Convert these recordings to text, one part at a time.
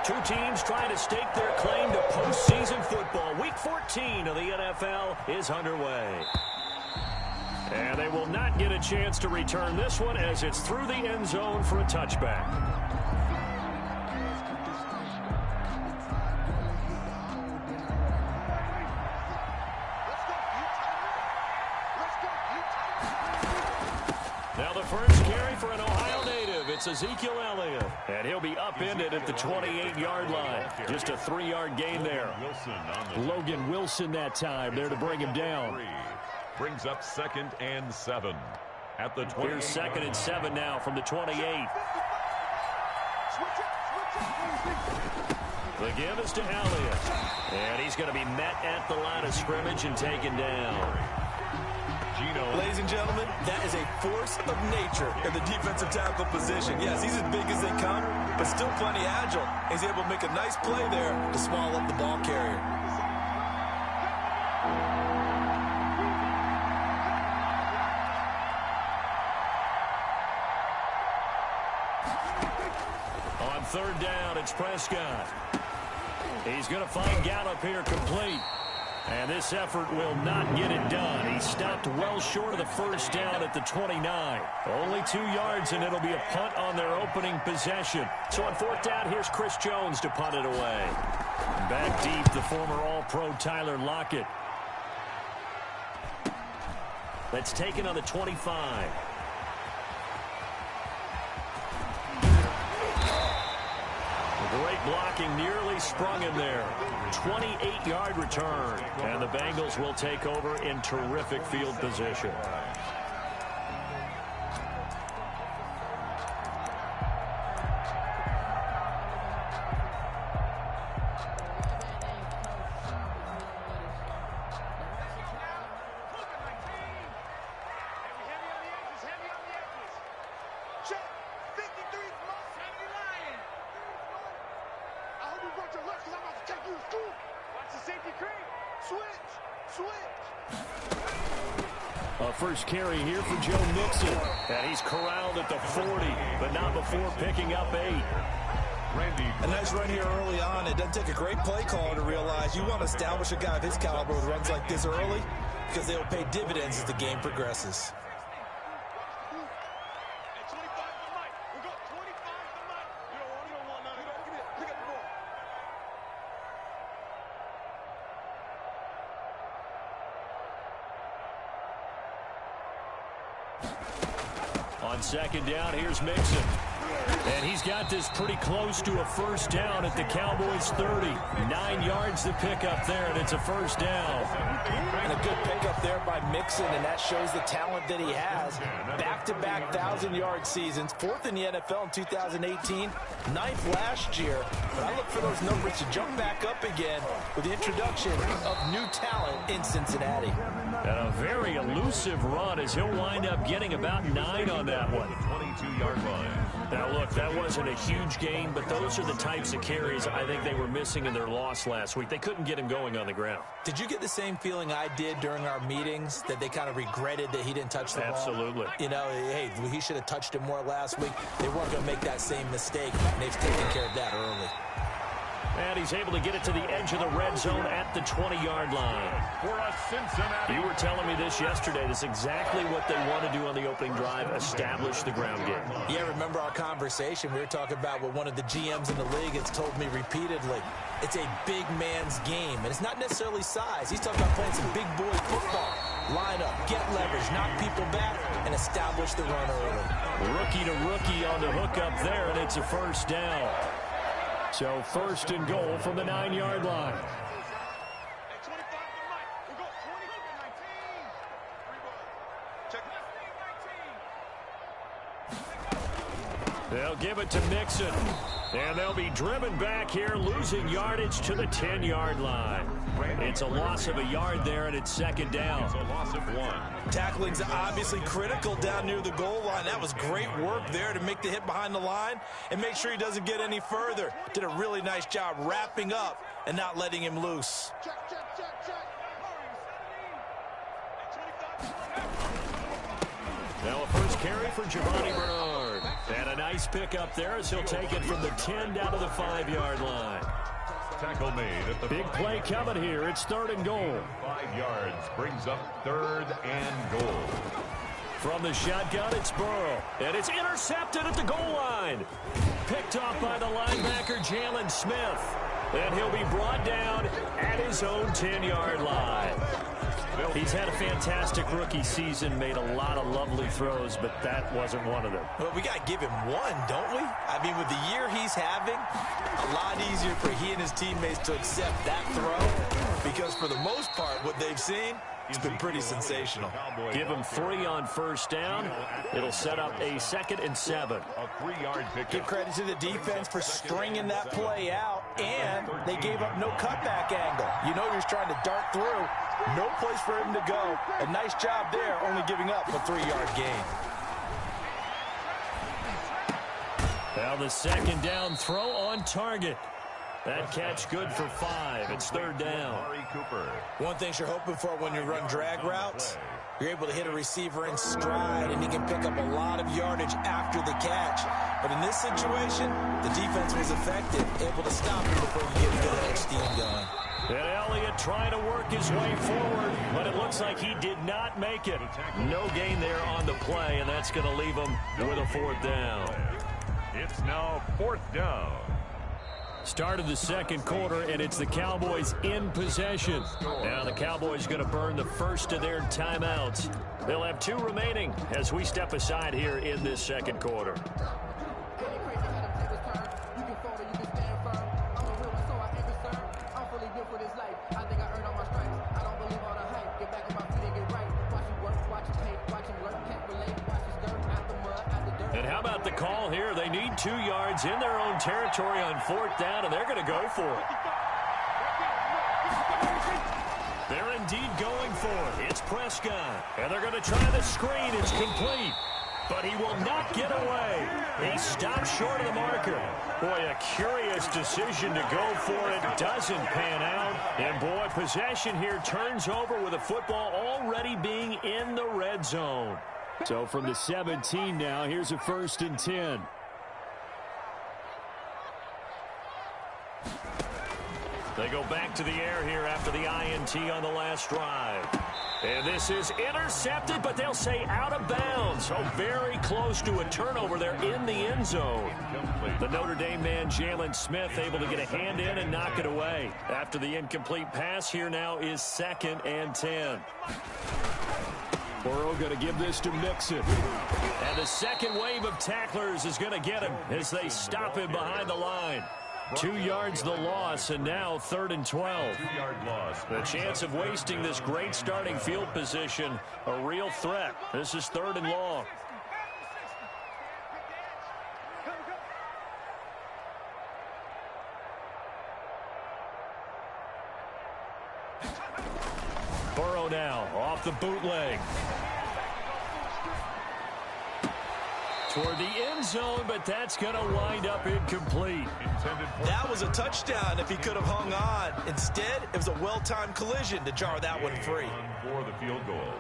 Two teams trying to stake their claim to postseason football. Week 14 of the NFL is underway. And they will not get a chance to return this one as it's through the end zone for a touchback. Now the first carry for an Ohio native. It's Ezekiel Elliott. And he'll be upended at the 28-yard line. Just a 3-yard gain there. Logan Wilson that time there to bring him down. Brings up 2nd and 7 at the 20. Here's 2nd and 7 now from the 28. The give is to Elliott. And he's going to be met at the line of scrimmage and taken down. Ladies and gentlemen, that is a force of nature in the defensive tackle position. Yes, he's as big as they come, but still plenty agile. He's able to make a nice play there to small up the ball carrier. On 3rd down, it's Prescott. He's going to find Gallup here complete. And this effort will not get it done. He stopped well short of the first down at the 29. Only 2 yards, and it'll be a punt on their opening possession. So on 4th down, here's Chris Jones to punt it away. Back deep, the former All-Pro Tyler Lockett. That's taken on the 25. Great blocking, nearly sprung him there. 28-yard return. And the Bengals will take over in terrific field position. A first carry here for Joe Mixon. And he's corralled at the 40, but not before picking up 8. A nice run here early on. It doesn't take a great play caller to realize you want to establish a guy of his caliber with runs like this early because they will pay dividends as the game progresses. On 2nd down, here's Mixon. And he's got this pretty close to a first down at the Cowboys' 30. 9 yards to pick up there, and it's a first down. And a good pickup there by Mixon, and that shows the talent that he has. Back-to-back 1,000-yard seasons, 4th in the NFL in 2018, 9th last year. But I look for those numbers to jump back up again with the introduction of new talent in Cincinnati. And a very elusive run as he'll wind up getting about 9 on that one. 22-yard line. Now, look, that wasn't a huge gain, but those are the types of carries I think they were missing in their loss last week. They couldn't get him going on the ground. Did you get the same feeling I did during our meetings, that they kind of regretted that he didn't touch the ball? Absolutely. You know, hey, he should have touched it more last week. They weren't going to make that same mistake, and they've taken care of that early. And he's able to get it to the edge of the red zone at the 20-yard line. For a Cincinnati. You were telling me this yesterday. That's exactly what they want to do on the opening drive, establish the ground game. Yeah, remember our conversation? We were talking about what one of the GMs in the league has told me repeatedly. It's a big man's game, and it's not necessarily size. He's talking about playing some big boy football. Line up, get leverage, knock people back, and establish the run early. Rookie to rookie on the hook up there, and it's a first down. So 1st and goal from the 9-yard line. They'll give it to Mixon. And they'll be driven back here, losing yardage to the 10-yard line. It's a loss of a yard there, and it's 2nd down. It's a loss of 1. Tackling's obviously critical down near the goal line. That was great work there to make the hit behind the line and make sure he doesn't get any further. Did a really nice job wrapping up and not letting him loose. Now a first carry for Giovanni Bernard. And a nice pickup there as he'll take it from the 10 down to the 5-yard line. Tackle made at the big play coming here. It's 3rd and goal. 5 yards brings up 3rd and goal. From the shotgun, it's Burrow. And it's intercepted at the goal line. Picked off by the linebacker, Jalen Smith. And he'll be brought down at his own 10-yard line. He's had a fantastic rookie season, made a lot of lovely throws, but that wasn't one of them. Well, we got to give him one, don't we? I mean, with the year he's having, a lot easier for he and his teammates to accept that throw, because for the most part, what they've seen, it's been pretty sensational. Give him 3 on 1st down. It'll set up a 2nd and 7. A 3-yard pickup. Give credit to the defense for stringing that play out, and they gave up no cutback angle. You know he's trying to dart through. No place for him to go. A nice job there, only giving up a 3-yard gain. Now the 2nd down throw on target. That catch good for 5. It's 3rd down. One thing you're hoping for when you run drag routes, you're able to hit a receiver in stride, and he can pick up a lot of yardage after the catch. But in this situation, the defense was effective, able to stop him before you get the next steam going. And Elliott trying to work his way forward, but it looks like he did not make it. No gain there on the play, and that's going to leave him with a 4th down. It's now 4th down. Start of the 2nd quarter, and it's the Cowboys in possession. Now the Cowboys going to burn the first of their timeouts. They'll have 2 remaining as we step aside here in this 2nd quarter. And how about the call here? They need 2 yards in their own territory on 4th down, and they're going to go for it. They're indeed going for it. It's Prescott, and they're going to try the screen. It's complete, but he will not get away. He stopped short of the marker. Boy, a curious decision to go for it. Doesn't pan out. And, boy, possession here turns over with the football already being in the red zone. So from the 17 now, here's a 1st and 10. They go back to the air here after the INT on the last drive. And this is intercepted, but they'll say out of bounds. So very close to a turnover there in the end zone. The Notre Dame man, Jalen Smith, able to get a hand in and knock it away. After the incomplete pass, here now is 2nd and 10. Burrow going to give this to Mixon. And the second wave of tacklers is going to get him as they stop him behind the line. 2 yards the loss, and now 3rd and 12. 2-yard loss. The chance of wasting this great starting field position, a real threat. This is 3rd and long. Burrow now off the bootleg. Toward the end zone, but that's going to wind up incomplete. That was a touchdown if he could have hung on. Instead, it was a well-timed collision to jar that one free. For the field goal.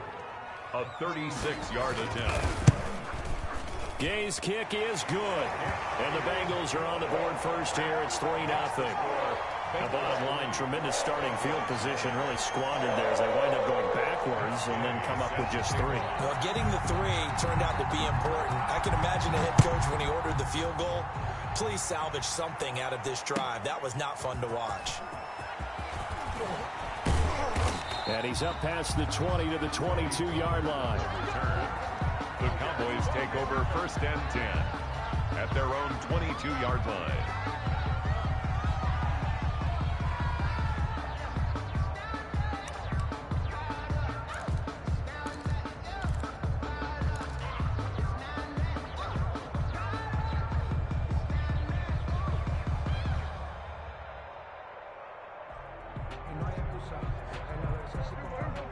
A 36-yard attempt. Gay's kick is good. And the Bengals are on the board first here. It's 3-0. The bottom line, tremendous starting field position, really squandered there as they wind up going backwards and then come up with just 3. Well, getting the 3 turned out to be important. I can imagine the head coach when he ordered the field goal. Please salvage something out of this drive. That was not fun to watch. And he's up past the 20 to the 22-yard line. The Cowboys take over 1st and 10 at their own 22-yard line.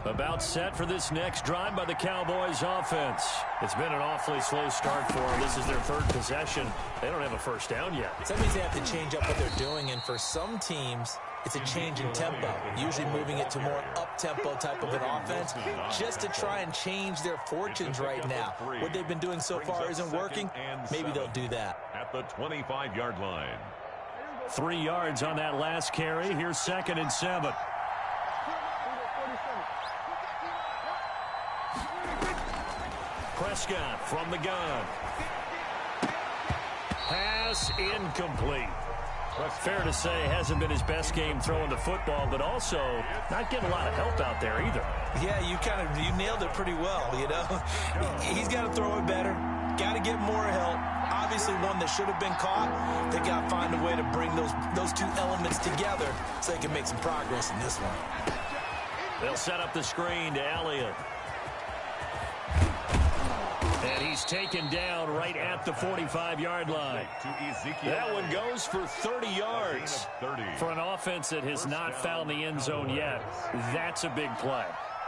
About set for this next drive by the Cowboys offense. It's been an awfully slow start for them. This is their 3rd possession. They don't have a 1st down yet. So that means they have to change up what they're doing, and for some teams, it's a change in tempo, usually moving it to more up-tempo type of an offense just to try and change their fortunes right now. What they've been doing so far isn't working. Maybe they'll do that. At the 25-yard line. 3 yards on that last carry. Here's 2nd and 7. Prescott from the gun. Pass incomplete. Fair to say, hasn't been his best game throwing the football, but also not getting a lot of help out there either. Yeah, you nailed it pretty well, you know. He's got to throw it better. Got to get more help. Obviously one that should have been caught. They got to find a way to bring those two elements together so they can make some progress in this one. They'll set up the screen to Elliott. And he's taken down right at the 45-yard line. That one goes for 30 yards. For an offense that has not found the end zone yet, that's a big play.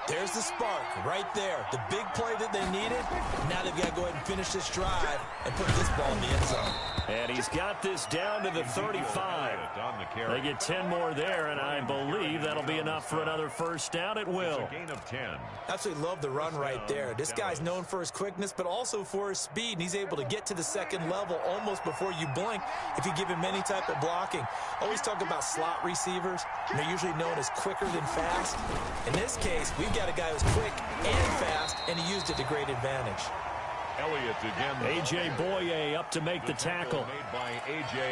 There's the spark right there. The big play that they needed. Now they've got to go ahead and finish this drive and put this ball in the end zone. And he's got this down to the 35. They get 10 more there, and I believe that'll be enough for another first down. It will. Gain of 10. Absolutely love the run right there. This guy's known for his quickness, but also for his speed, and he's able to get to the second level almost before you blink if you give him any type of blocking. Always talk about slot receivers, and they're usually known as quicker than fast. In this case, we've got a guy who's quick and fast, and he used it to great advantage. Elliott again. A.J. Boye up to make the tackle.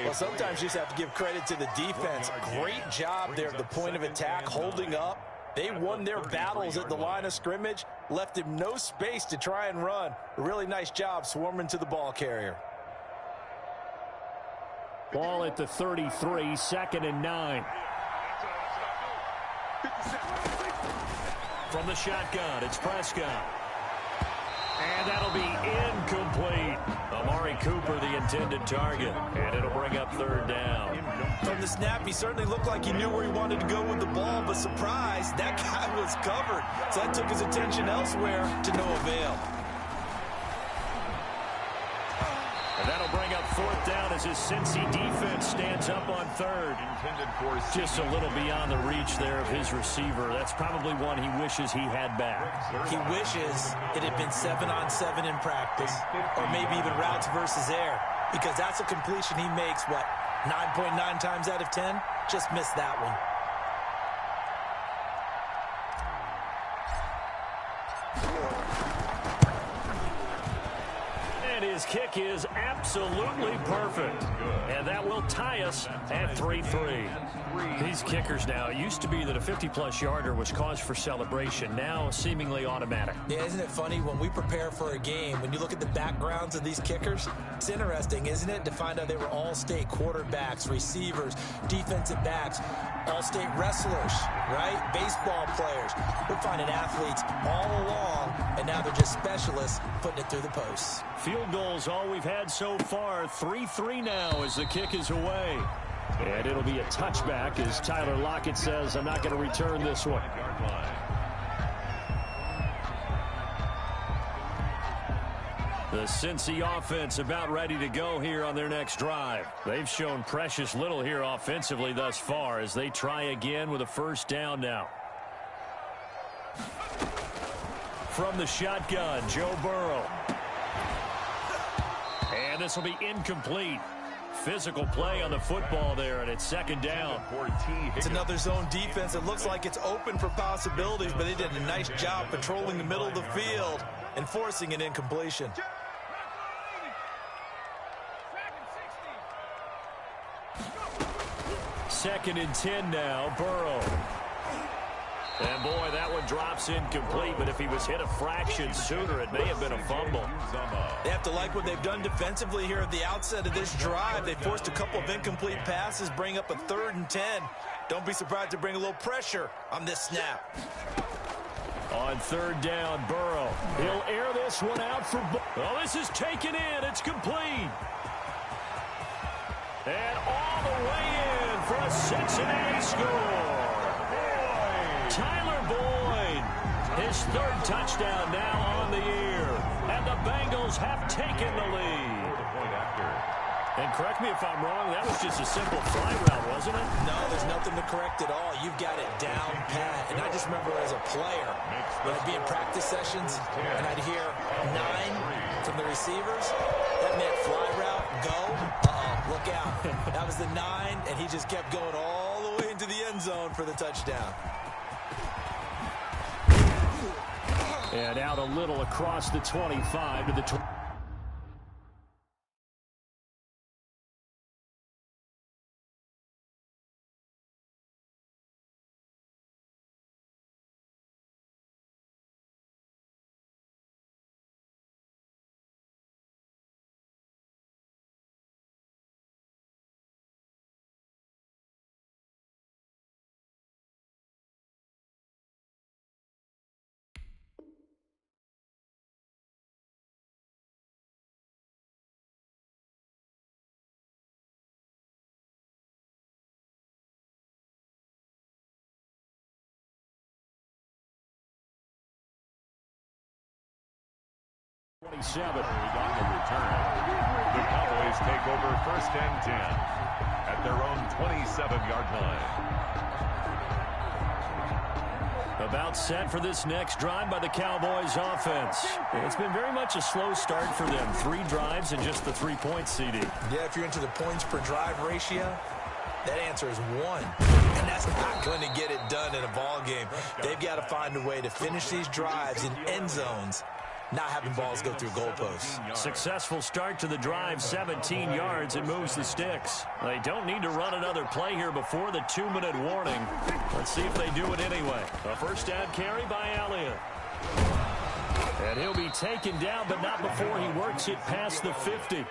Well, sometimes you just have to give credit to the defense. Great job there at the point of attack, holding up. They won their battles at the line of scrimmage, left him no space to try and run. A really nice job swarming to the ball carrier. Ball at the 33, 2nd and 9. From the shotgun, it's Prescott. And that'll be incomplete. Amari Cooper, the intended target. And it'll bring up 3rd down. From the snap, he certainly looked like he knew where he wanted to go with the ball, but surprise, that guy was covered. So that took his attention elsewhere to no avail. And that'll bring up 4th down as his Cincy defense stands up on 3rd. Just a little beyond the reach there of his receiver. That's probably one he wishes he had back. He wishes it had been 7-on-7 in practice, or maybe even routes versus air, because that's a completion he makes, 9.9 times out of 10? Just missed that one. And his kick is absolutely perfect. And that will tie us at 3-3. These kickers now, it used to be that a 50-plus yarder was cause for celebration. Now seemingly automatic. Yeah, isn't it funny when we prepare for a game, when you look at the backgrounds of these kickers, it's interesting, isn't it, to find out they were all-state quarterbacks, receivers, defensive backs, all-state wrestlers, right? Baseball players. We're finding athletes all along, and now they're just specialists putting it through the posts. Field goals all we've had so far. 3-3 now as the kick is away. And it'll be a touchback as Tyler Lockett says, I'm not going to return this one. The Cincy offense about ready to go here on their next drive. They've shown precious little here offensively thus far as they try again with a 1st down now. From the shotgun, Joe Burrow. And this will be incomplete. Physical play on the football there, and it's 2nd down. It's another zone defense. It looks like it's open for possibilities, but they did a nice job patrolling the middle of the field and forcing an incompletion. Second and 10 now, Burrow. And boy, that one drops incomplete, but if he was hit a fraction sooner, it may have been a fumble. They have to like what they've done defensively here at the outset of this drive. They forced a couple of incomplete passes, bring up a 3rd and 10. Don't be surprised to bring a little pressure on this snap. On 3rd down, Burrow. He'll air this one out for... Oh, this is taken in. It's complete. And all the way in for a Cincinnati score. Tyler Boyd, his 3rd touchdown now on the year. And the Bengals have taken the lead. And correct me if I'm wrong, that was just a simple fly route, wasn't it? No, there's nothing to correct at all. You've got it down pat. And I just remember as a player, when I'd be in practice sessions, and I'd hear 9 from the receivers, that meant fly route, go, look out. That was the 9, and he just kept going all the way into the end zone for the touchdown. And out a little across the 25 to the 20. On the return. The Cowboys take over 1st and 10 at their own 27-yard line. About set for this next drive by the Cowboys offense. It's been very much a slow start for them. 3 drives and just the 3 points, CD. Yeah, if you're into the points per drive ratio, that answer is 1. And that's not going to get it done in a ball game. They've got to find a way to finish these drives in end zones, not having balls go through goalposts. Successful start to the drive, 17 yards. It moves the sticks. They don't need to run another play here before the 2-minute warning. Let's see if they do it anyway. A first down carry by Elliott. And he'll be taken down, but not before he works it past the 50.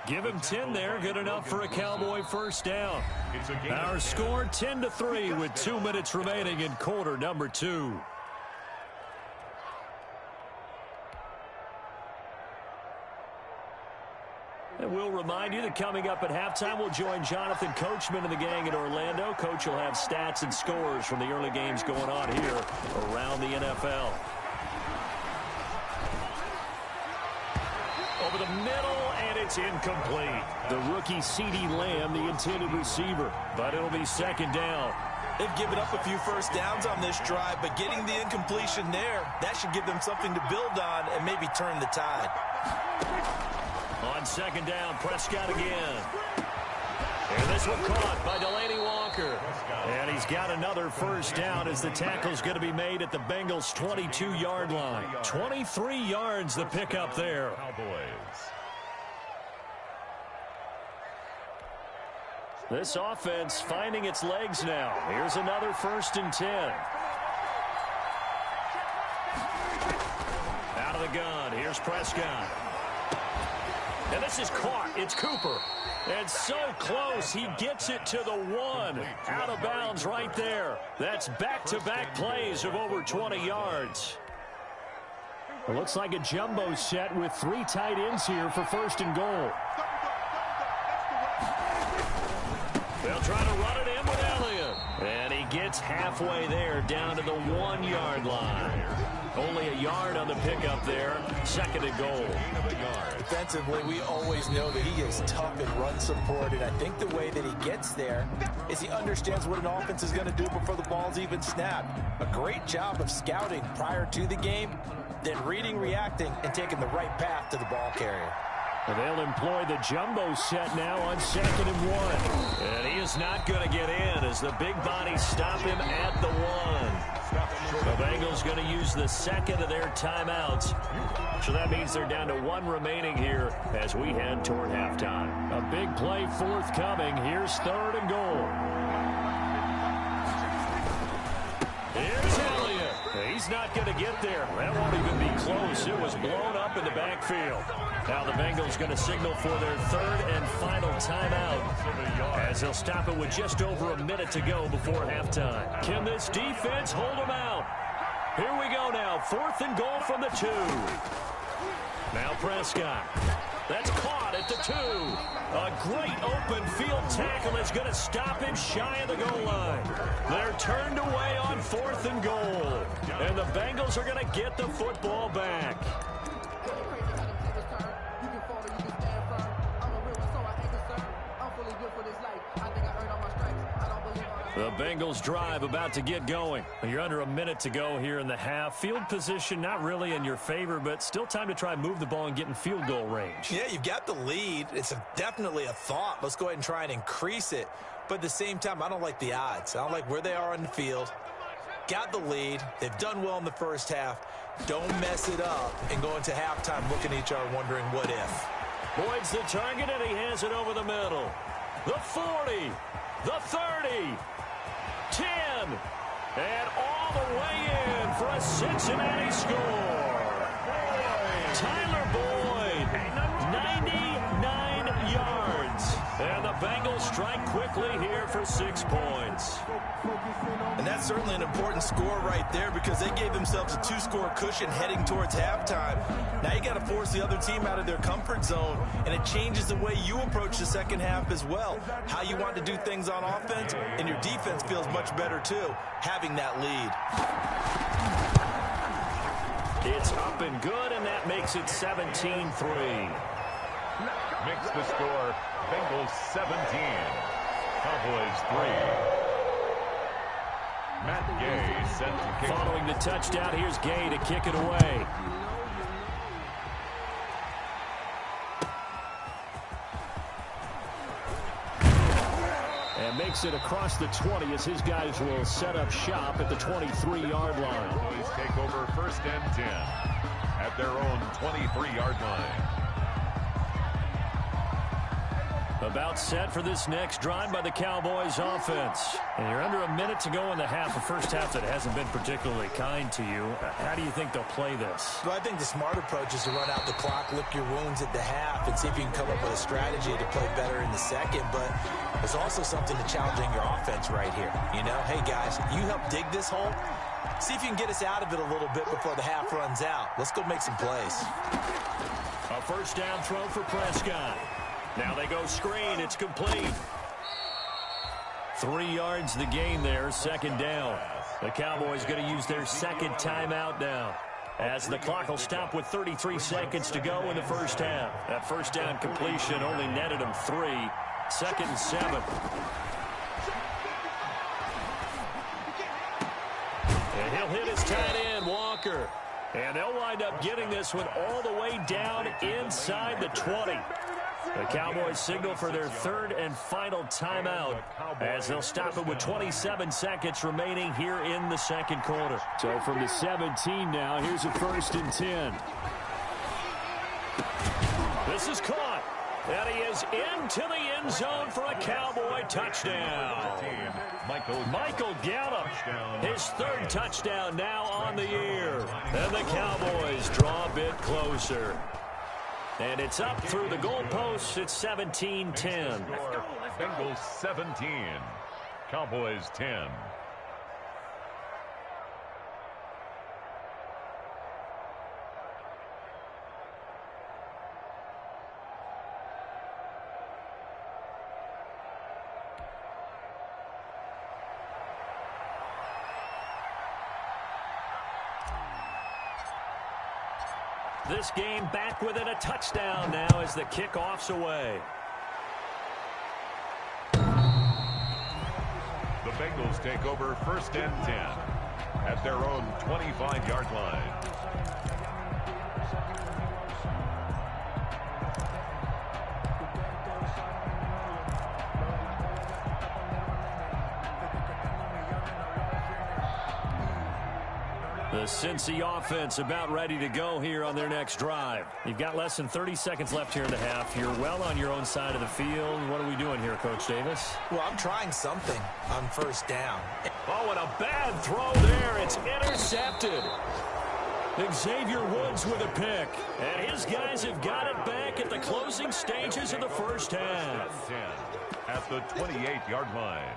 Give him 10 there. Good enough for a Cowboy first down. Our score 10-3 with 2 minutes remaining in quarter number 2. And we'll remind you that coming up at halftime, we'll join Jonathan Coachman and the gang in Orlando. Coach will have stats and scores from the early games going on here around the NFL. Over the middle, and it's incomplete. The rookie C.D. Lamb, the intended receiver, but it'll be 2nd down. They've given up a few first downs on this drive, but getting the incompletion there, that should give them something to build on and maybe turn the tide. On 2nd down, Prescott again. And this one caught by Delaney Walker. And he's got another first down as the tackle's going to be made at the Bengals' 22-yard line. 23 yards the pickup there. Cowboys. This offense finding its legs now. Here's another 1st and 10. Out of the gun. Here's Prescott. And this is caught. It's Cooper. And so close. He gets it to the 1. Out of bounds right there. That's back-to-back plays of over 20 yards. It looks like a jumbo set with 3 tight ends here for 1st and goal. They'll try to run it in with Elliott. And he gets halfway there down to the 1-yard line. Only a yard on the pickup there. 2nd and goal. Defensively, we always know that he is tough in run support, and I think the way that he gets there is he understands what an offense is going to do before the ball's even snapped. A great job of scouting prior to the game, then reading, reacting, and taking the right path to the ball carrier. And they'll employ the jumbo set now on 2nd and 1. And he is not going to get in as the big bodies stop him at the 1. The Bengals going to use the 2nd of their timeouts. So that means they're down to 1 remaining here as we head toward halftime. A big play forthcoming. Here's 3rd and goal. Here's Elliott. He's not going to get there. That won't even be close. It was blown up in the backfield. Now the Bengals going to signal for their 3rd and final timeout as they'll stop it with just over a minute to go before halftime. Can this defense hold them out? Here we go now. 4th and goal from the 2. Now Prescott. That's caught at the 2. A great open field tackle is going to stop him shy of the goal line. They're turned away on 4th and goal. And the Bengals are going to get the football back. The Bengals drive about to get going. You're under a minute to go here in the half. Field position not really in your favor, but still time to try and move the ball and get in field goal range. Yeah, you've got the lead. It's definitely a thought. Let's go ahead and try and increase it. But at the same time, I don't like the odds. I don't like where they are on the field. Got the lead. They've done well in the first half. Don't mess it up and go into halftime looking at each other wondering what if. Boyd's the target, and he has it over the middle. The 40, the 30. 10, and all the way in for a Cincinnati score. Tyler Boyd, 99 yards. And the Bengals strike quickly here for 6 points. And that's certainly an important score right there because they gave themselves a 2-score cushion heading towards halftime. Now you got to force the other team out of their comfort zone, and it changes the way you approach the second half as well. How you want to do things on offense, and your defense feels much better too, having that lead. It's up and good, and that makes it 17-3. Makes the score Bengals 17, Cowboys 3. Matt Gay set to kick. Following the touchdown, here's Gay to kick it away. And makes it across the 20 as his guys will set up shop at the 23-yard line. Cowboys take over 1st and 10 at their own 23-yard line. About set for this next drive by the Cowboys offense. And you're under a minute to go in the half, a first half that hasn't been particularly kind to you. How do you think they'll play this? Well, I think the smart approach is to run out the clock, lick your wounds at the half, and see if you can come up with a strategy to play better in the second. But there's also something to challenging your offense right here. You know, hey, guys, you help dig this hole. See if you can get us out of it a little bit before the half runs out. Let's go make some plays. A first down throw for Prescott. Now they go screen. It's complete. 3 yards the gain there, 2nd down. The Cowboys going to use their second timeout now, as the clock will stop with 33 seconds to go in the first half. That first down completion only netted him 3. 2nd and 7. And he'll hit his tight end, Walker. And they'll wind up getting this one all the way down inside the 20. The Cowboys signal for their 3rd and final timeout as they'll stop it with 27 seconds remaining here in the 2nd quarter. So from the 17 now, here's a 1st and 10. This is caught. And he is into the end zone for a Cowboy touchdown. Michael Gallup, his 3rd touchdown now on the year. And the Cowboys draw a bit closer. And it's up through the goalposts. It's 17-10. Bengals 17, Cowboys 10. This game back within a touchdown now as the kickoff's away. The Bengals take over 1st and 10 at their own 25-yard line. The Cincy offense about ready to go here on their next drive. You've got less than 30 seconds left here in the half. You're well on your own side of the field. What are we doing here, Coach Davis? Well, I'm trying something on 1st down. Oh, and a bad throw there. It's intercepted. Xavier Woods with a pick. And his guys have got it back at the closing stages of the first half. 10 at the 28-yard line.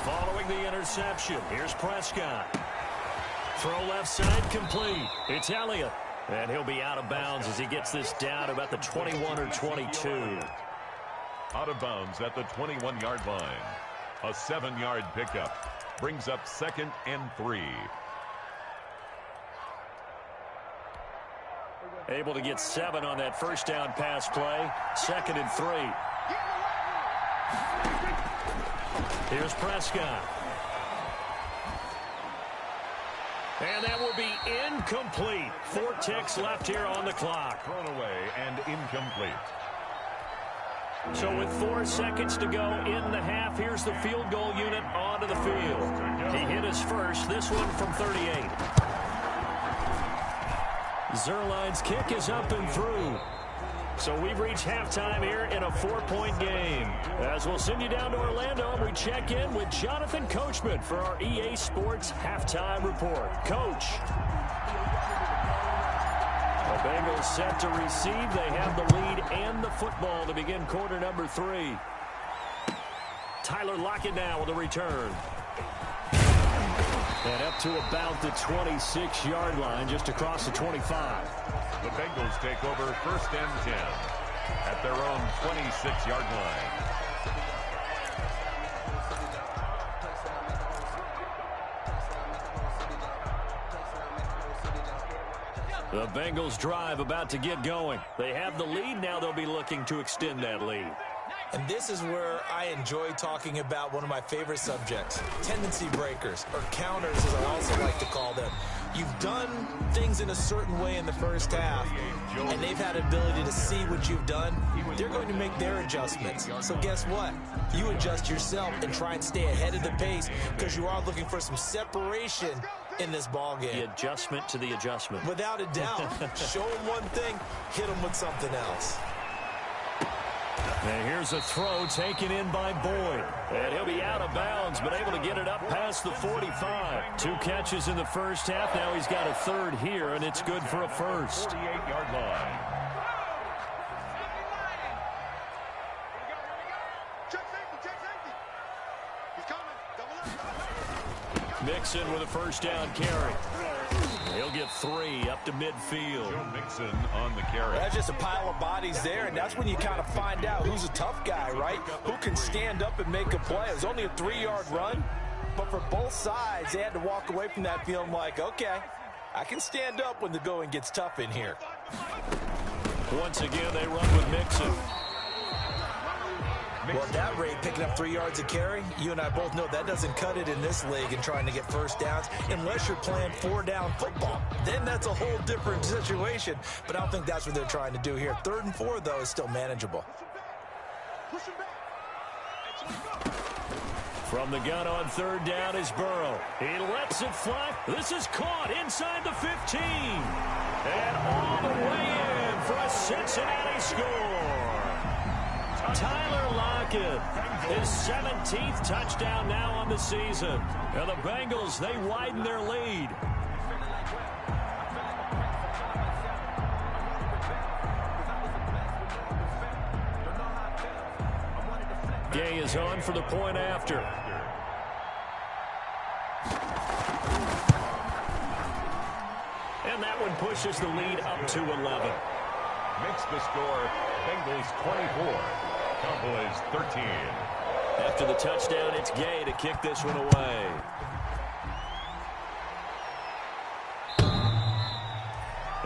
Following the interception, here's Prescott. Throw left side complete. It's Elliott. And he'll be out of bounds as he gets this down about the 21 or 22. Out of bounds at the 21-yard line. A 7-yard pickup brings up 2nd and 3. Able to get 7 on that first down pass play. 2nd and 3. Here's Prescott. And that will be incomplete. 4 ticks left here on the clock. Thrown away and incomplete. So with 4 seconds to go in the half, here's the field goal unit onto the field. He hit his first, this one from 38. Zerline's kick is up and through. So we've reached halftime here in a 4-point game. As we'll send you down to Orlando, we check in with Jonathan Coachman for our EA Sports Halftime Report. Coach. The Bengals set to receive. They have the lead and the football to begin quarter number 3. Tyler Lockett now with a return. And up to about the 26-yard line, just across the 25. The Bengals take over 1st and 10 at their own 26-yard line. The Bengals drive about to get going. They have the lead. Now they'll be looking to extend that lead. And this is where I enjoy talking about one of my favorite subjects, tendency breakers, or counters as I also like to call them. You've done things in a certain way in the first half, and they've had ability to see what you've done. They're going to make their adjustments. So guess what? You adjust yourself and try and stay ahead of the pace because you are looking for some separation in this ball game. The adjustment to the adjustment. Without a doubt. Show them one thing, hit them with something else. And here's a throw taken in by Boyd. And he'll be out of bounds, but able to get it up past the 45. 2 catches in the first half. Now he's got a 3rd here, and it's good for a first. 48-yard line. Mixon with a first down carry. He'll get 3 up to midfield. Joe Mixon on the carry. That's just a pile of bodies there, and that's when you kind of find out who's a tough guy, right? Who can stand up and make a play. It was only a 3-yard run, but for both sides, they had to walk away from that feeling like, okay, I can stand up when the going gets tough in here. Once again, they run with Mixon. Well, at that rate, picking up 3 yards a carry, you and I both know that doesn't cut it in this league and trying to get first downs unless you're playing 4-down football. Then that's a whole different situation, but I don't think that's what they're trying to do here. 3rd and 4, though, is still manageable. From the gun on 3rd down is Burrow. He lets it fly. This is caught inside the 15. And all the way in for a Cincinnati score. Tyler Lockett, his 17th touchdown now on the season. And the Bengals, they widen their lead. Gay is on for the point after. And that one pushes the lead up to 11. Makes the score Bengals 24. Cowboys 13. After the touchdown, it's Gay to kick this one away.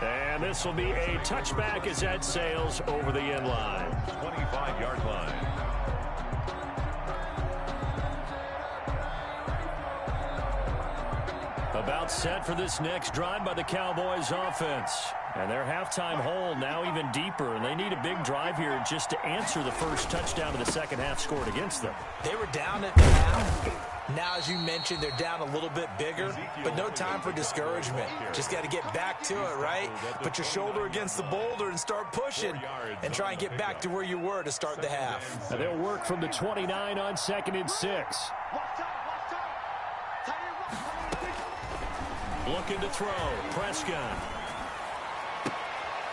And this will be a touchback as that sails over the end line. 25-yard line. About set for this next drive by the Cowboys offense. And their halftime hole now even deeper, and they need a big drive here just to answer the first touchdown of the second half scored against them. They were down at the half. Now, as you mentioned, they're down a little bit bigger, but no time for discouragement. Just got to get back to it, right? Put your shoulder against the boulder and start pushing and try and get back to where you were to start the half. And they'll work from the 29 on 2nd and 6. Looking to throw. Prescott.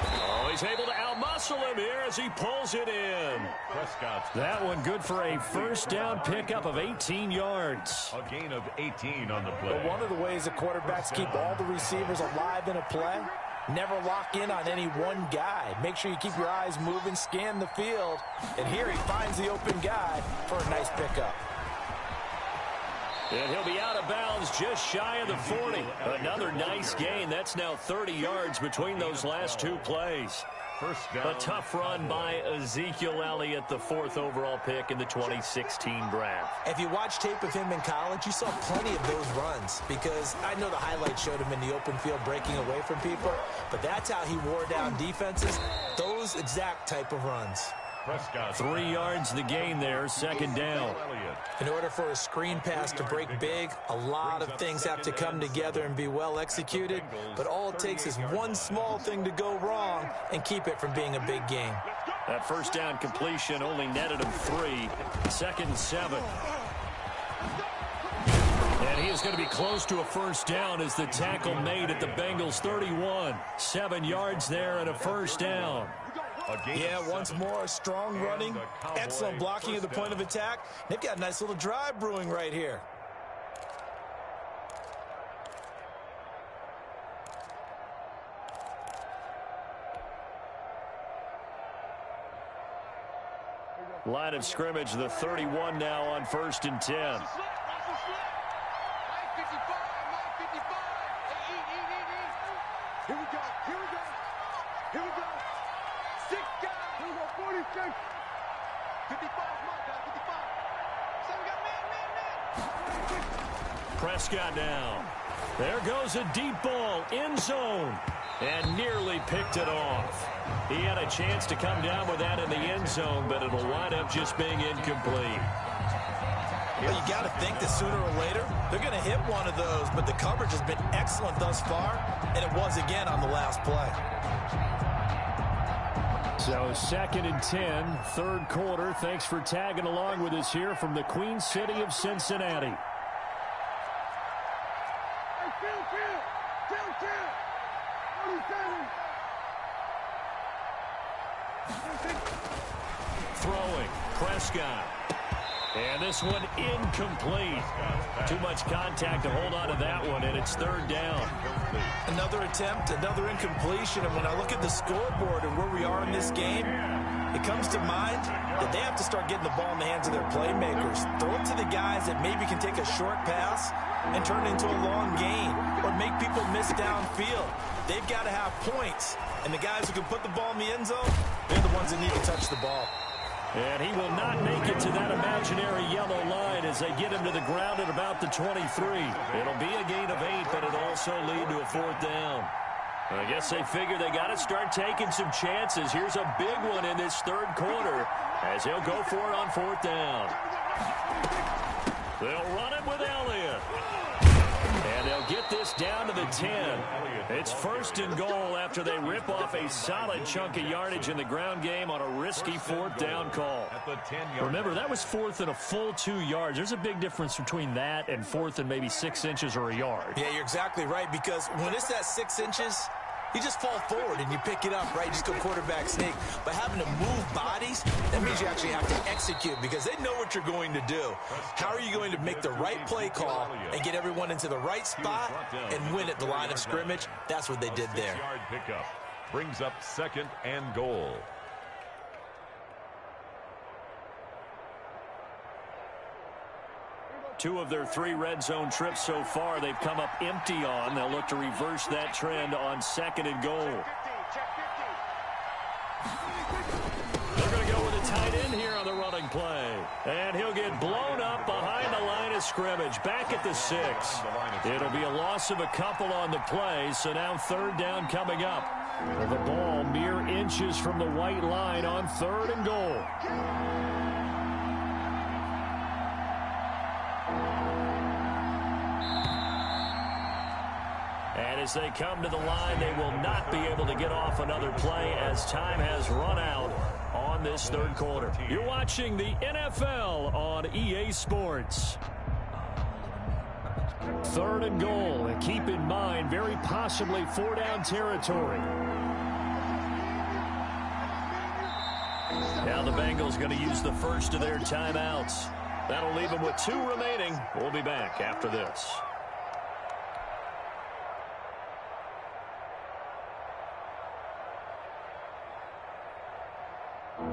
Oh, he's able to outmuscle him here as he pulls it in. Prescott's That one good for a first down pickup of 18 yards. a gain of 18 on the play. But one of the ways the quarterbacks keep all the receivers alive in a play, never lock in on any one guy. Make sure you keep your eyes moving, scan the field. And here he finds the open guy for a nice pickup. And he'll be out of bounds just shy of the 40. Another nice gain. That's now 30 yards between those last two plays. First down. A tough run by Ezekiel Elliott, the 4th overall pick in the 2016 draft. If you watch tape of him in college, you saw plenty of those runs because I know the highlights showed him in the open field breaking away from people, but that's how he wore down defenses, those exact type of runs. Prescott. 3 yards the gain there, second down. In order for a screen pass to break big, a lot of things have to come together and be well executed, but all it takes is one small thing to go wrong and keep it from being a big game. That first down completion only netted him 3. Second and 7. And he is going to be close to a first down as the tackle made at the Bengals 31. 7 yards there and a first down. Yeah, once more, strong running, excellent blocking at the point of attack. They've got a nice little drive brewing right here. Line of scrimmage, the 31 now on 1st and 10. Here we go. Here we go. Here we go. 6 guys. Here we go. 46. 55. Mark out. 55. So we got man. Prescott now. There goes a deep ball, end zone, and nearly picked it off. He had a chance to come down with that in the end zone, but it'll wind up just being incomplete. Well, you got to think that sooner or later they're going to hit one of those, but the coverage has been excellent thus far, and it was again on the last play. So 2nd and 10, 3rd quarter. Thanks for tagging along with us here from the Queen City of Cincinnati. Hey, Phil. 47. Throwing, Prescott. And this one incomplete. Too much contact to hold on to that one, and it's 3rd down. Another attempt, another incompletion, and when I look at the scoreboard and where we are in this game, it comes to mind that they have to start getting the ball in the hands of their playmakers. Throw it to the guys that maybe can take a short pass and turn it into a long gain or make people miss downfield. They've got to have points, and the guys who can put the ball in the end zone, they're the ones that need to touch the ball. And he will not make it to that imaginary yellow line as they get him to the ground at about the 23. It'll be a gain of 8, but it'll also lead to a 4th down. I guess they figure they got to start taking some chances. Here's a big one in this 3rd quarter as he'll go for it on 4th down. They'll run it with Elliott. And they'll get this down to the 10. It's 1st and goal after they rip off a solid chunk of yardage in the ground game on a risky 4th down call. Remember, that was 4th and a full 2 yards. There's a big difference between that and 4th and maybe 6 inches or a yard. Yeah, you're exactly right, because when it's that 6 inches, you just fall forward and you pick it up, right? You just go quarterback sneak. But having to move bodies, that means you actually have to execute because they know what you're going to do. How are you going to make the right play call and get everyone into the right spot and win at the line of scrimmage? That's what they did there. 6-yard pickup brings up 2nd and goal. Two of their 3 red zone trips so far, they've come up empty on. They'll look to reverse that trend on 2nd and goal. They're going to go with a tight end here on the running play. And he'll get blown up behind the line of scrimmage, back at the 6. It'll be a loss of a couple on the play, so now 3rd down coming up. The ball mere inches from the white line on 3rd and goal. And as they come to the line, they will not be able to get off another play as time has run out on this 3rd quarter. You're watching the NFL on EA Sports. 3rd and goal, and keep in mind, very possibly 4-down territory. Now the Bengals going to use the first of their timeouts. That'll leave them with 2 remaining. We'll be back after this.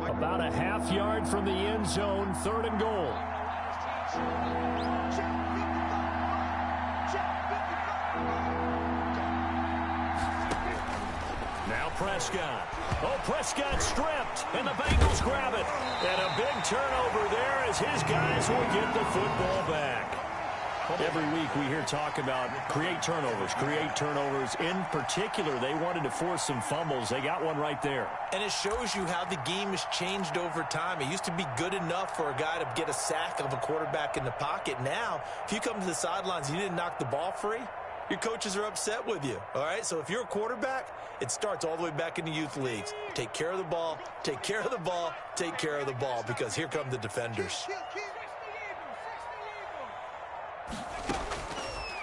About a half yard from the end zone, 3rd and goal. Now Prescott. Oh, Prescott stripped, and the Bengals grab it. And a big turnover there as his guys will get the football back. Every week we hear talk about create turnovers. In particular, they wanted to force some fumbles. They got one right there. And it shows you how the game has changed over time. It used to be good enough for a guy to get a sack of a quarterback in the pocket. Now, if you come to the sidelines and you didn't knock the ball free, your coaches are upset with you, all right? So if you're a quarterback, it starts all the way back in the youth leagues. Take care of the ball, take care of the ball, take care of the ball, because here come the defenders.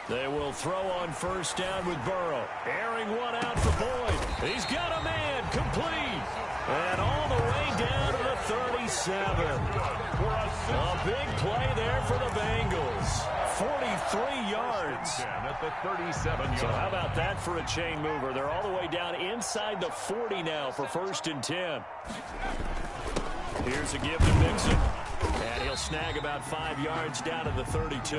They will throw on 1st down with Burrow. Airing one out for Boyd. He's got a man, complete. And all the way down to the 37. A big play there for the Bengals. 43 yards. At the 37 So how about that for a chain mover? They're all the way down inside the 40 now for 1st and 10. Here's a give to Mixon. And he'll snag about 5 yards down to the 32.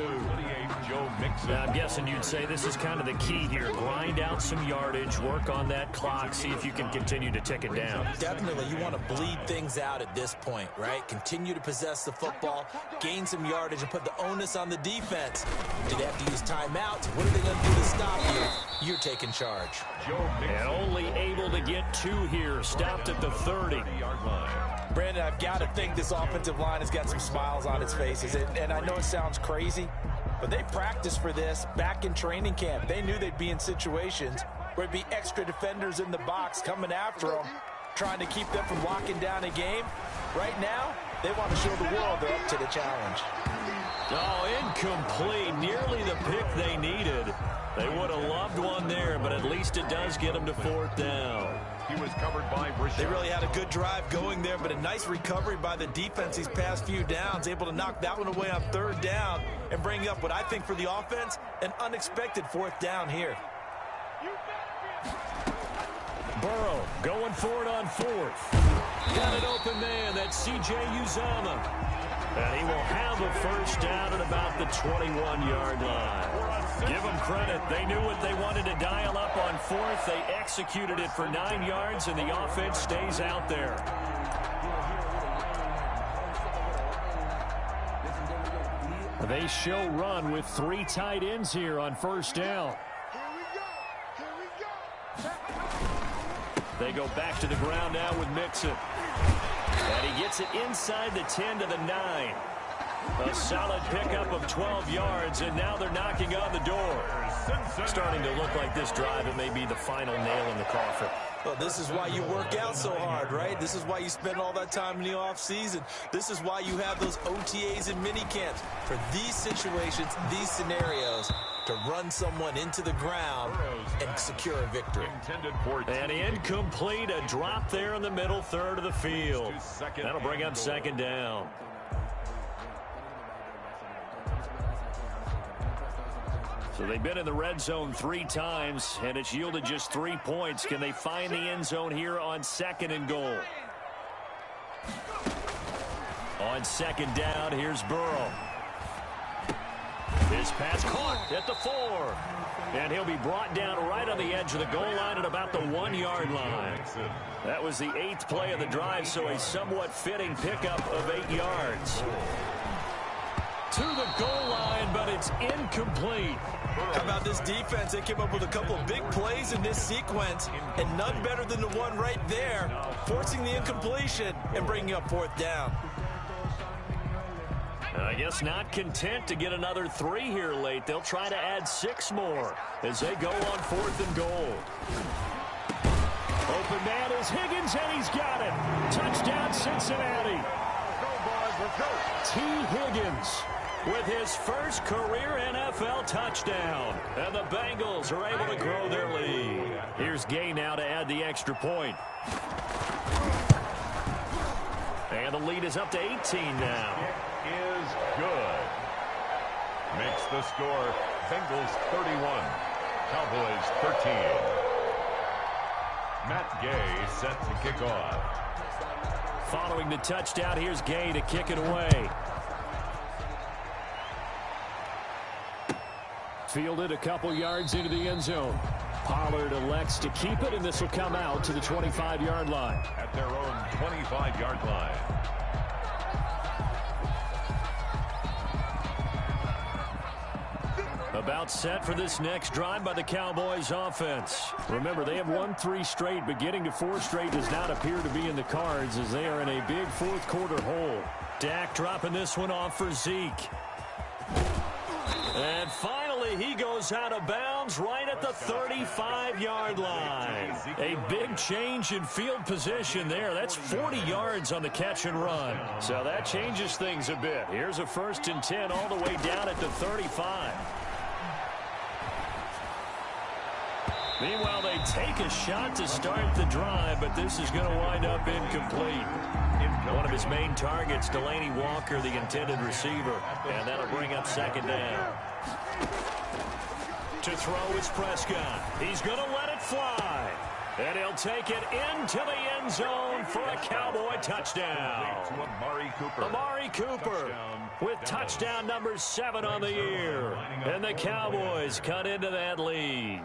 Joe Mixon. Now, I'm guessing you'd say this is kind of the key here. Grind out some yardage, work on that clock, see if you can continue to tick it down. Definitely, you want to bleed things out at this point, right? Continue to possess the football, gain some yardage, and put the onus on the defense. Do they have to use timeouts? What are they going to do to stop you? You're taking charge. And only able to get 2 here. Stopped at the 30-yard line. Brandon, I've got to think this offensive line has got some smiles on its faces. And I know it sounds crazy, but they practiced for this back in training camp. They knew they'd be in situations where it'd be extra defenders in the box coming after them, trying to keep them from locking down a game. Right now, they want to show the world they're up to the challenge. Oh, incomplete. Nearly the pick they needed. They would have loved one there, but at least it does get them to 4th down. He was covered by Brissett. They really had a good drive going there, but a nice recovery by the defense these past few downs, able to knock that one away on 3rd down and bring up what I think for the offense, an unexpected 4th down here. Burrow going for it on 4th. Got an open man. That's C.J. Uzomah. And he will have a 1st down at about the 21-yard line. Give them credit. They knew what they wanted to dial up on 4th. They executed it for 9 yards, and the offense stays out there. They show run with 3 tight ends here on 1st down. They go back to the ground now with Mixon. And he gets it inside the 10 to the 9. A solid pickup of 12 yards, and now they're knocking on the door. Starting to look like this drive, it may be the final nail in the coffin. Well, this is why you work out so hard, right? This is why you spend all that time in the offseason. This is why you have those OTAs and mini camps. For these situations, these scenarios, to run someone into the ground and secure a victory. And incomplete, a drop there in the middle third of the field. That'll bring up 2nd down. So they've been in the red zone 3 times, and it's yielded just 3 points. Can they find the end zone here on 2nd and goal? On 2nd down, here's Burrow. His pass caught at the 4. And he'll be brought down right on the edge of the goal line at about the 1-yard line. That was the 8th play of the drive, so a somewhat fitting pickup of 8 yards. To the goal line, but it's incomplete. How about this defense? They came up with a couple of big plays in this sequence, and none better than the one right there, forcing the incompletion and bringing up 4th down. I guess not content to get another 3 here late. They'll try to add 6 more as they go on 4th and goal. Open man is Higgins, and he's got it. Touchdown, Cincinnati. T. Higgins with his first career NFL touchdown. And the Bengals are able to grow their lead. Here's Gay now to add the extra point. And the lead is up to 18 now. Kick is good. Makes the score Bengals 31, Cowboys 13. Matt Gay set to kick off. Following the touchdown, here's Gay to kick it away. Fielded a couple yards into the end zone. Pollard elects to keep it, and this will come out to the 25-yard line. At their own 25-yard line. About set for this next drive by the Cowboys offense. Remember, they have won 3 straight, but getting to 4 straight does not appear to be in the cards as they are in a big fourth-quarter hole. Dak dropping this one off for Zeke. And finally, he goes out of bounds right at the 35-yard line. A big change in field position there. That's 40 yards on the catch and run. So that changes things a bit. Here's a 1st and 10 all the way down at the 35. Meanwhile, they take a shot to start the drive, but this is going to wind up incomplete. One of his main targets, Delaney Walker, the intended receiver, and that'll bring up 2nd down. To throw is Prescott. He's going to let it fly. And he'll take it into the end zone for a Cowboy touchdown. Amari Cooper with touchdown number 7 on the year. And the Cowboys cut into that lead.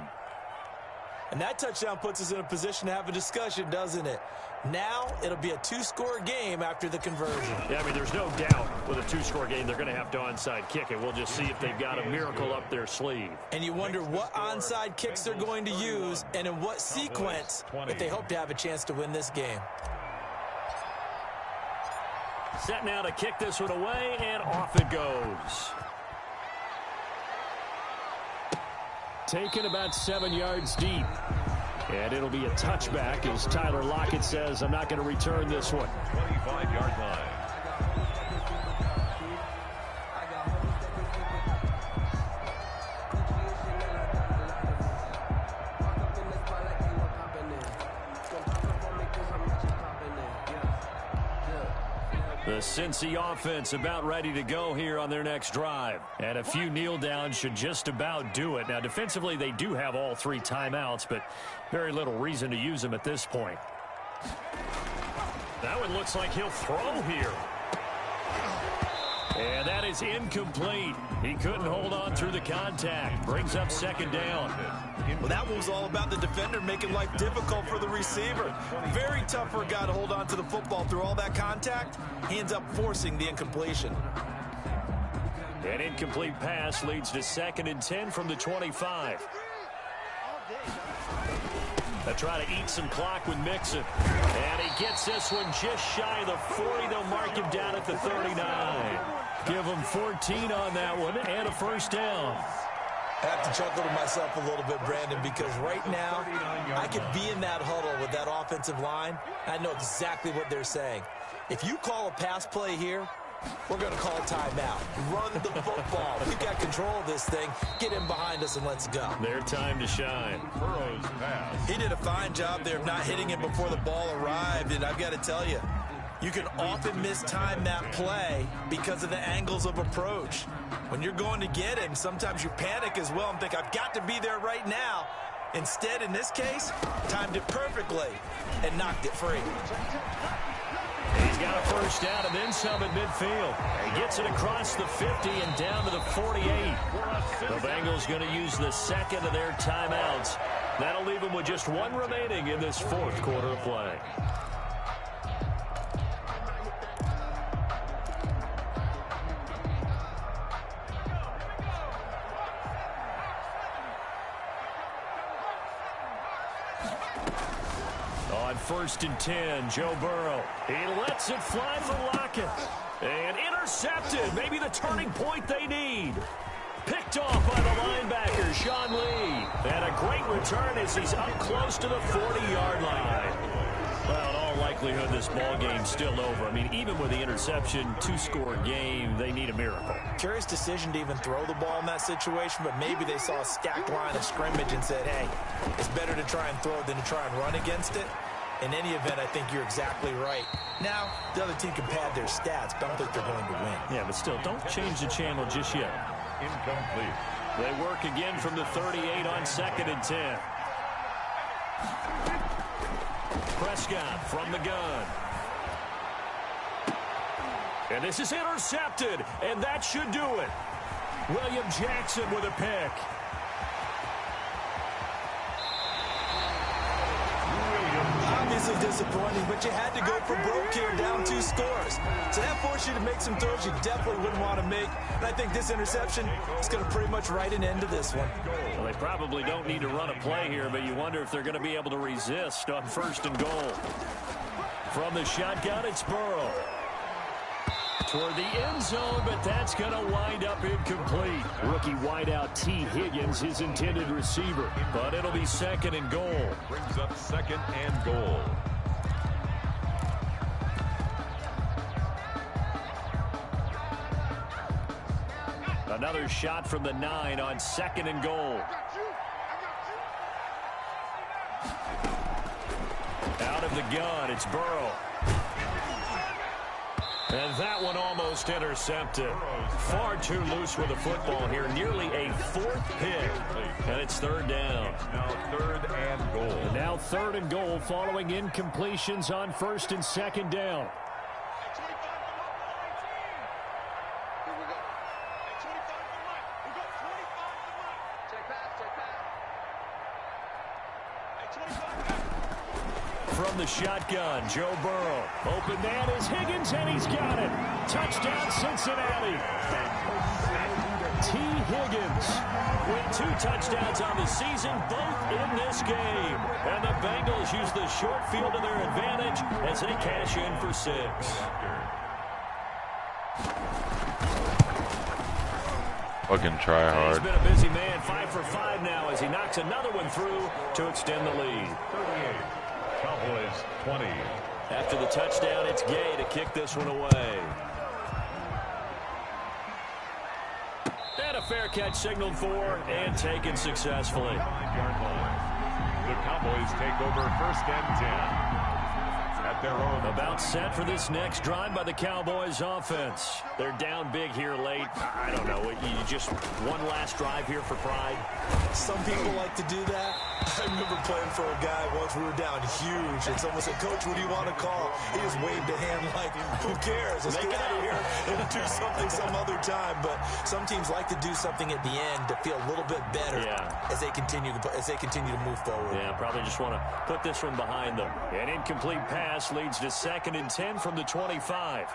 And that touchdown puts us in a position to have a discussion, doesn't it? Now it'll be a 2-score game after the conversion. Yeah, I mean, there's no doubt with a 2-score game they're going to have to onside kick it. We'll just see if they've got a miracle up their sleeve. And you wonder what onside kicks they're going to use and in what sequence if they hope to have a chance to win this game. Set now to kick this one away, and off it goes. Taken about 7 yards deep. And it'll be a touchback as Tyler Lockett says, I'm not going to return this one. 25-yard line. The Cincy offense about ready to go here on their next drive. And a few kneel downs should just about do it. Now, defensively, they do have all 3 timeouts, but very little reason to use them at this point. That one looks like he'll throw here. And that is incomplete. He couldn't hold on through the contact. Brings up 2nd down. Well, that one was all about the defender making life difficult for the receiver. Very tough for a guy to hold on to the football through all that contact. He ends up forcing the incompletion. An incomplete pass leads to 2nd and 10 from the 25. They try to eat some clock with Mixon. And he gets this one just shy of the 40. They'll mark him down at the 39. Give him 14 on that one and a 1st down. I have to chuckle to myself a little bit, Brandon, because right now I could be in that huddle with that offensive line. I know exactly what they're saying. If you call a pass play here, we're going to call a timeout. Run the football. We've got control of this thing. Get in behind us and let's go. Their time to shine. Burrow's pass. He did a fine job there of not hitting it before the ball arrived, and I've got to tell you, you can often mistime that play because of the angles of approach. When you're going to get him, sometimes you panic as well and think, I've got to be there right now. Instead, in this case, timed it perfectly and knocked it free. He's got a 1st down and then some at midfield. He gets it across the 50 and down to the 48. The Bengals going to use the 2nd of their timeouts. That'll leave them with just 1 remaining in this 4th quarter of play. On 1st and 10, Joe Burrow. He lets it fly for Lockett. And intercepted. Maybe the turning point they need. Picked off by the linebacker, Sean Lee. And a great return as he's up close to the 40-yard line. Well, in all likelihood, this ball game's still over. I mean, even with the interception, 2-score game, they need a miracle. Curious decision to even throw the ball in that situation, but maybe they saw a stacked line of scrimmage and said, hey, it's better to try and throw than to try and run against it. In any event, I think you're exactly right. Now, the other team can pad their stats, but I don't think they're going to win. Yeah, but still, don't change the channel just yet. Incomplete. They work again from the 38 on 2nd and 10. Prescott from the gun. And this is intercepted, and that should do it. William Jackson with a pick. Obviously disappointing, but you had to go for broke here, down 2 scores. So that forced you to make some throws you definitely wouldn't want to make. And I think this interception is going to pretty much write an end to this one. Well, they probably don't need to run a play here, but you wonder if they're going to be able to resist on 1st and goal. From the shotgun, it's Burrow. Toward the end zone, but that's going to wind up incomplete. Rookie wideout T. Higgins, his intended receiver. But it'll be 2nd and goal. Brings up 2nd and goal. Another shot from the 9 on 2nd and goal. Out of the gun, it's Burrow. And that one almost intercepted. Far too loose with the football here. Nearly a 4th pick. And it's 3rd down. Now 3rd and goal. And now 3rd and goal following incompletions on 1st and 2nd down. From the shotgun, Joe Burrow. Open man is Higgins, and he's got it. Touchdown, Cincinnati. T. Higgins with 2 touchdowns on the season, both in this game. And the Bengals use the short field to their advantage as they cash in for 6. Fucking try hard. He's been a busy man, 5 for 5 now as he knocks another one through to extend the lead. 38. Cowboys 20. After the touchdown, it's Gay to kick this one away. And a fair catch signaled for and taken successfully. 5-yard line. The Cowboys take over 1st and 10. At their own. About set for this next drive by the Cowboys offense. They're down big here late. I don't know. You just one last drive here for pride. Some people like to do that. I remember playing for a guy once. We were down huge, and someone said, "Coach, what do you want to call?" He just waved a hand like, "Who cares? Let's get out of here and do something some other time." But some teams like to do something at the end to feel a little bit better as they continue to move forward. Yeah, probably just want to put this one behind them. An incomplete pass leads to 2nd and 10 from the 25.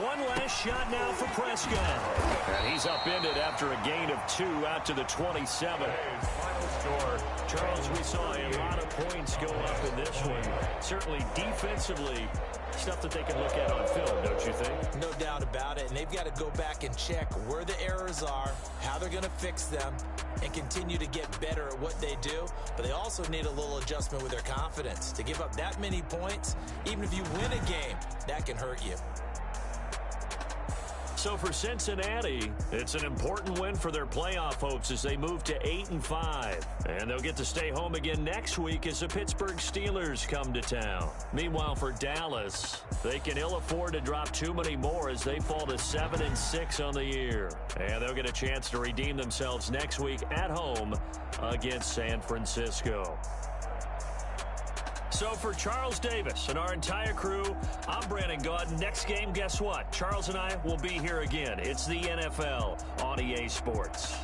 One last shot now for Prescott. And he's upended after a gain of 2 out to the 27. Final score. Charles, we saw a lot of points go up in this one. Certainly defensively, stuff that they can look at on film, don't you think? No doubt about it. And they've got to go back and check where the errors are, how they're going to fix them, and continue to get better at what they do. But they also need a little adjustment with their confidence. To give up that many points, even if you win a game, that can hurt you. So for Cincinnati, it's an important win for their playoff hopes as they move to 8-5. And they'll get to stay home again next week as the Pittsburgh Steelers come to town. Meanwhile, for Dallas, they can ill afford to drop too many more as they fall to 7-6 on the year. And they'll get a chance to redeem themselves next week at home against San Francisco. So for Charles Davis and our entire crew, I'm Brandon Gaudin. Next game, guess what? Charles and I will be here again. It's the NFL on EA Sports.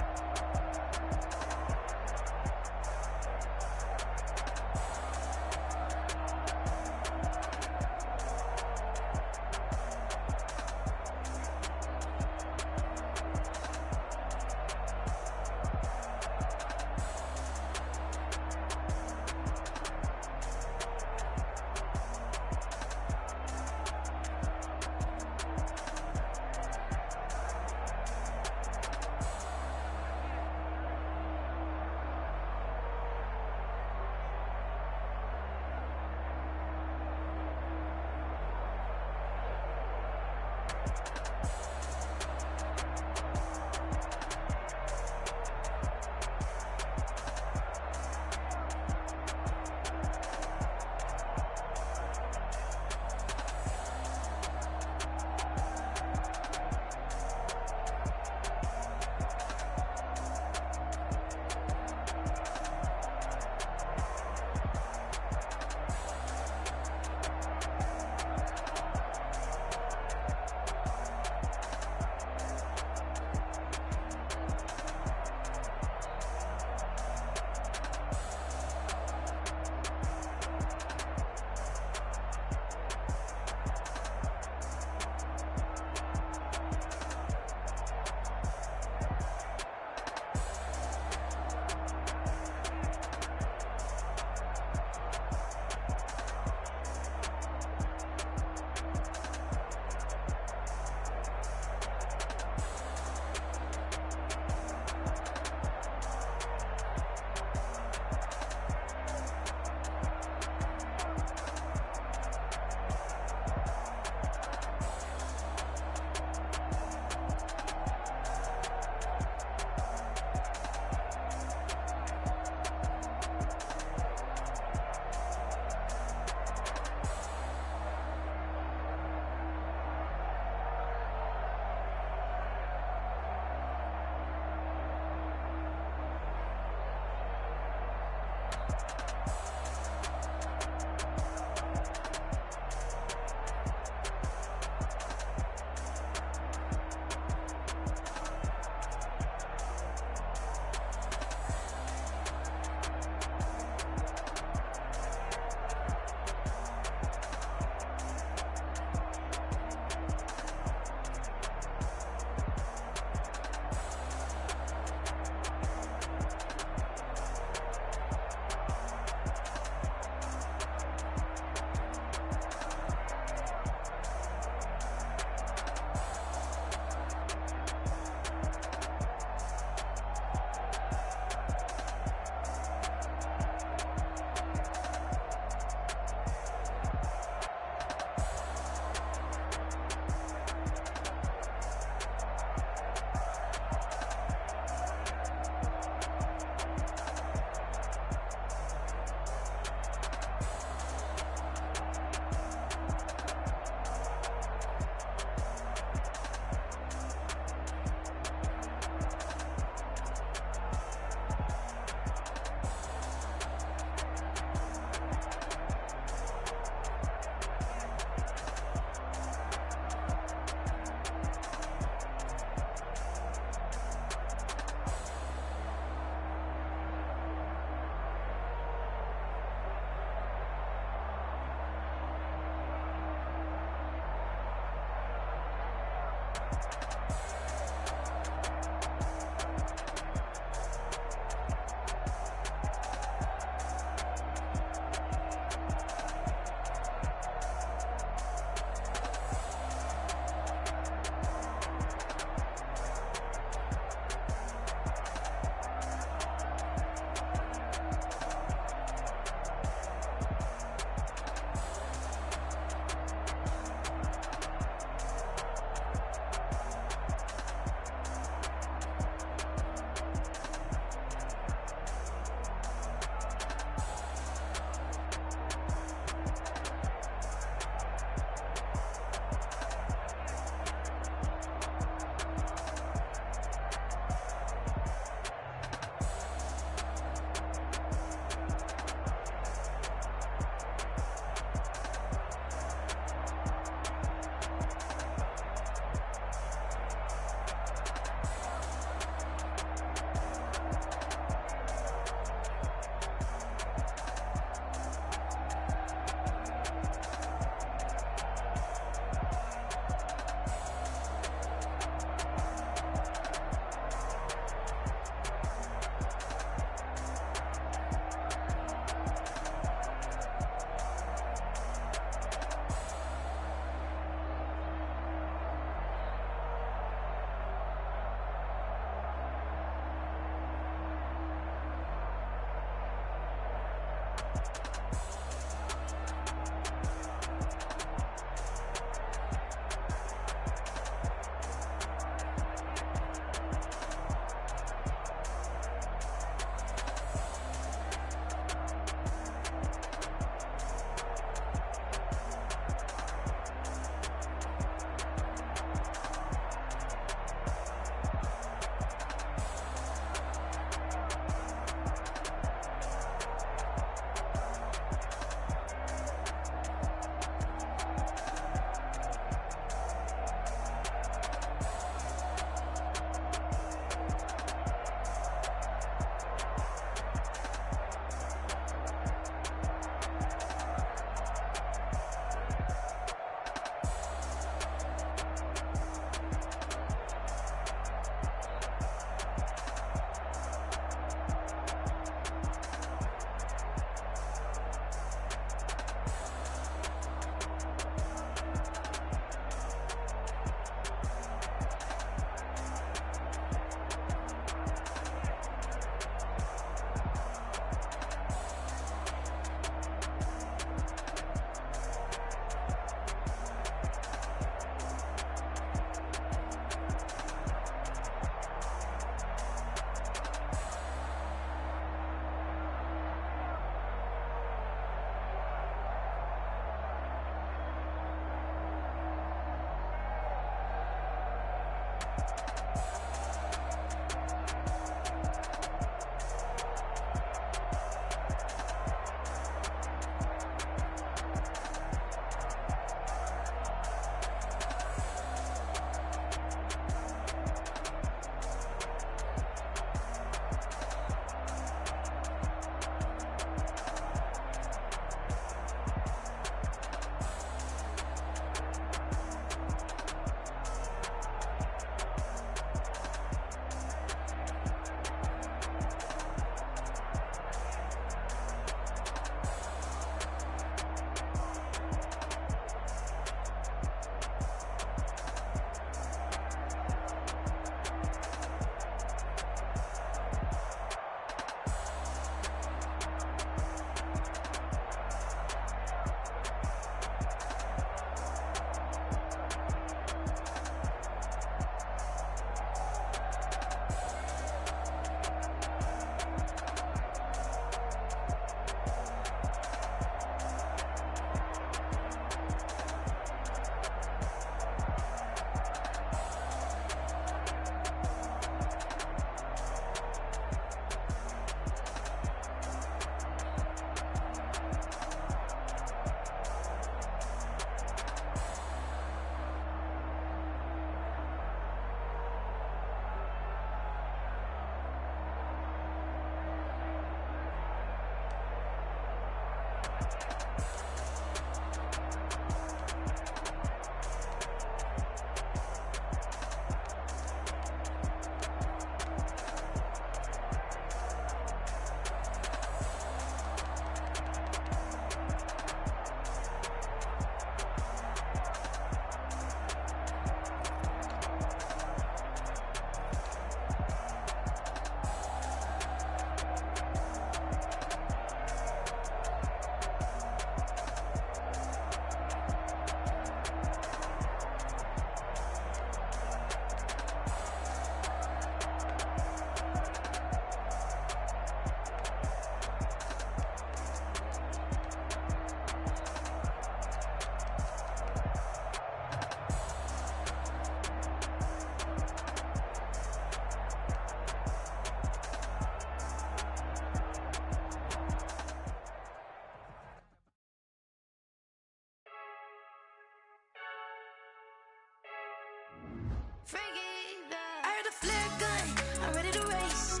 I heard the flare gun, I'm ready to race.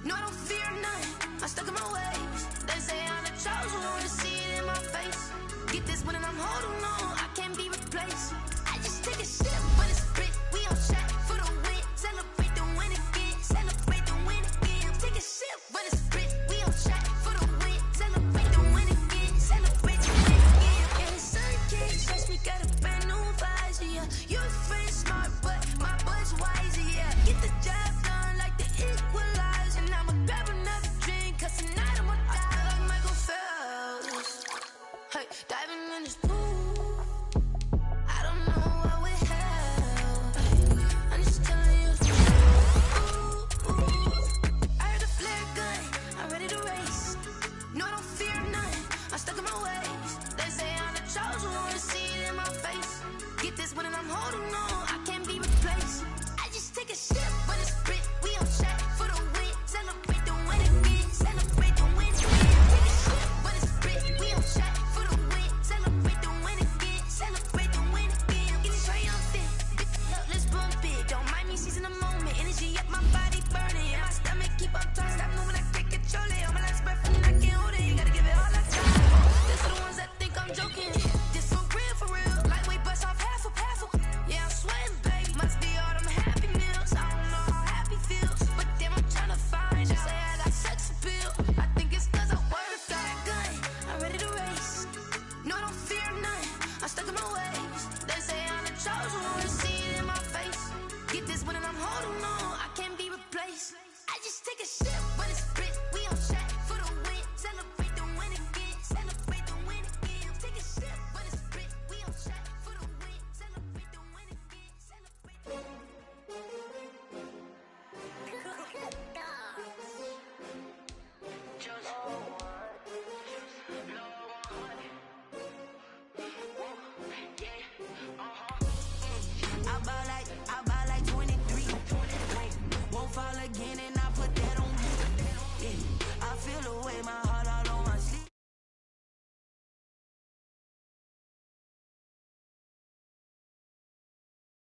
No, I don't fear none, I'm stuck in my ways. They say I'm the chosen one, to see it in my face. Get this one and I'm holding on, I can't be replaced. I just take a sip, but it's split. We on shot for the win. Celebrate the win again, celebrate the win again. Take a sip, but it's split. We on shot for the win. Celebrate the win again, celebrate the win again. And sun can't touch me, got a brand new visor, yeah. Your friend smart, but my bud's wiser, yeah. Get the job done like the equalizer. And I'ma grab another drink, cause tonight I'ma die like Michael Phelps. I just take a sip.